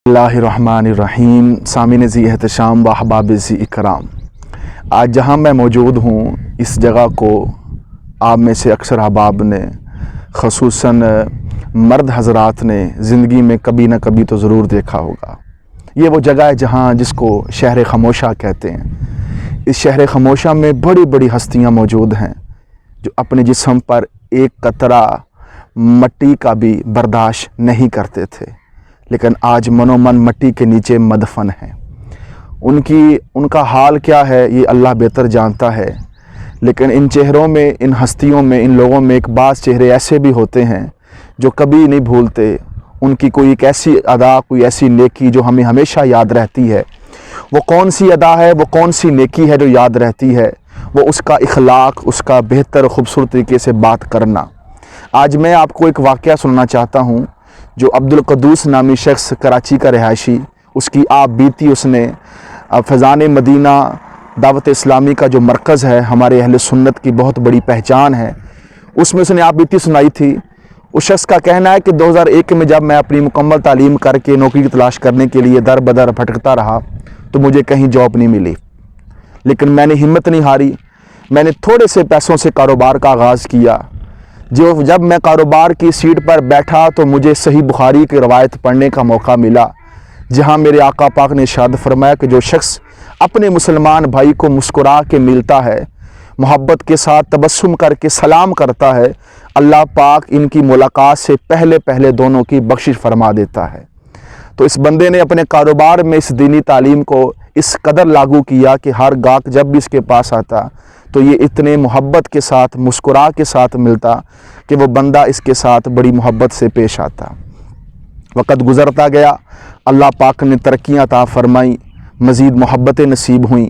बिस्मिल्लाहिर्रहमानिर्रहीम। सामिन ज़ी एहतशाम व अहबाब ज़ी इकराम, आज जहाँ मैं मौजूद हूँ इस जगह को आप में से अक्सर अहबाब ने ख़ुसूसन मर्द हज़रात ने ज़िंदगी में कभी ना कभी तो ज़रूर देखा होगा। ये वो जगह है जहाँ जिसको शहर खामोशा कहते हैं। इस शहर खामोशा में बड़ी बड़ी हस्तियाँ मौजूद हैं जो अपने जिस्म पर एक कतरा मट्टी का भी बर्दाश्त नहीं करते थे, लेकिन आज मनोमन मट्टी के नीचे मदफन हैं। उनका हाल क्या है ये अल्लाह बेहतर जानता है, लेकिन इन चेहरों में, इन हस्तियों में, इन लोगों में एक बाज़ चेहरे ऐसे भी होते हैं जो कभी नहीं भूलते। उनकी कोई एक ऐसी अदा, कोई ऐसी नेकी जो हमें हमेशा याद रहती है। वो कौन सी अदा है, वो कौन सी नेकी है जो याद रहती है? वो उसका इखलाक, उसका बेहतर खूबसूरत तरीके से बात करना। आज मैं आपको एक वाक़या सुनना चाहता हूँ जो अब्दुल क़ुद्दूस नामी शख्स, कराची का रिहायशी, उसकी आप बीती, उसने फैज़ान मदीना दावत इस्लामी का जो मरकज़ है, हमारे अहले सुन्नत की बहुत बड़ी पहचान है, उसमें उसने आप बीती सुनाई थी। उस शख्स का कहना है कि 2001 में जब मैं अपनी मुकम्मल तालीम करके नौकरी की तलाश करने के लिए दर बदर भटकता रहा तो मुझे कहीं जॉब नहीं मिली, लेकिन मैंने हिम्मत नहीं हारी। मैंने थोड़े से पैसों से कारोबार का आगाज़ किया। जब मैं कारोबार की सीट पर बैठा तो मुझे सही बुखारी की रवायत पढ़ने का मौका मिला, जहां मेरे आका पाक ने इरशाद फरमाया कि जो शख्स अपने मुसलमान भाई को मुस्कुरा के मिलता है, मोहब्बत के साथ तबस्सुम करके सलाम करता है, अल्लाह पाक इनकी मुलाकात से पहले पहले दोनों की बख्शिश फरमा देता है। तो इस बंदे ने अपने कारोबार में इस दीनी तालीम को इस कदर लागू किया कि हर गाहक जब भी इसके पास आता तो ये इतने मोहब्बत के साथ, मुस्कुरा के साथ मिलता कि वो बंदा इसके साथ बड़ी मोहब्बत से पेश आता। वक़्त गुज़रता गया, अल्लाह पाक ने तरक्कियाँ अता फरमाई, मज़ीद मोहब्बतें नसीब हुईं,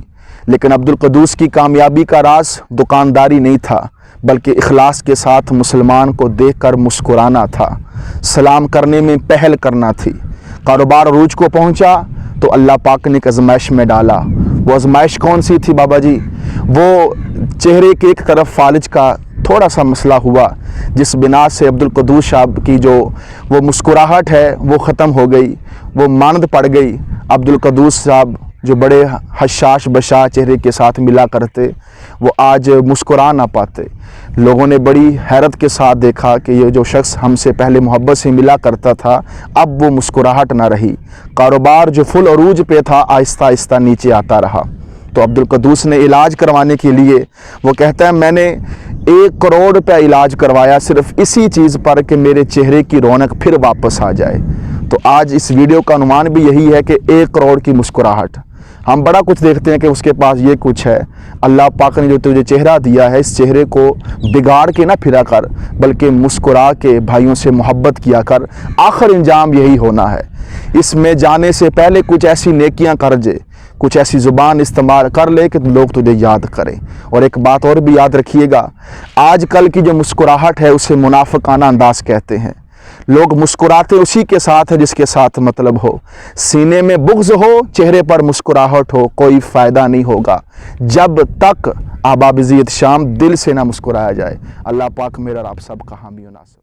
लेकिन अब्दुल क़ुद्दूस की कामयाबी का राज दुकानदारी नहीं था, बल्कि इखलास के साथ मुसलमान को देखकर मुस्कुराना था, सलाम करने में पहल करना थी। कारोबार अरूज को पहुंचा तो अल्लाह पाक ने एक आज़माइश में डाला। वो आज़माइश कौन सी थी बाबा जी? वो चेहरे के एक तरफ फालिज का थोड़ा सा मसला हुआ, जिस बिना से अब्दुल क़ुद्दूस साहब की जो वो मुस्कुराहट है वो ख़त्म हो गई, वो मानद पड़ गई। अब्दुल क़ुद्दूस साहब जो बड़े हशाश बशा चेहरे के साथ मिला करते, वो आज मुस्कुरा ना पाते। लोगों ने बड़ी हैरत के साथ देखा कि ये जो शख्स हमसे पहले मोहब्बत से मिला करता था, अब वो मुस्कुराहट ना रही। कारोबार जो फुल अरूज पे था आहिस्ता आहिस्ता नीचे आता रहा। तो अब्दुल क़ुद्दूस ने इलाज करवाने के लिए, वो कहता है, मैंने 1 करोड़ रुपया इलाज करवाया सिर्फ इसी चीज़ पर कि मेरे चेहरे की रौनक फिर वापस आ जाए। तो आज इस वीडियो का अनुमान भी यही है कि 1 करोड़ की मुस्कुराहट। हम बड़ा कुछ देखते हैं कि उसके पास ये कुछ है। अल्लाह पाक ने जो तुझे चेहरा दिया है, इस चेहरे को बिगाड़ के ना फिरा कर, बल्कि मुस्कुरा के भाइयों से मोहब्बत किया कर। आखिर इंजाम यही होना है। इसमें जाने से पहले कुछ ऐसी नेकियां कर जे, कुछ ऐसी ज़ुबान इस्तेमाल कर ले कि लोग तुझे याद करें। और एक बात और भी याद रखिएगा, आजकल की जो मुस्कुराहट है उसे मुनाफिकाना अंदाज कहते हैं। लोग मुस्कुराते उसी के साथ है जिसके साथ मतलब हो। सीने में बुग़्ज़ हो, चेहरे पर मुस्कुराहट हो, कोई फ़ायदा नहीं होगा जब तक अहबाब ज़ी एहतशाम दिल से ना मुस्कुराया जाए। अल्लाह पाक मेरा और आप सब का हामी और नासिर।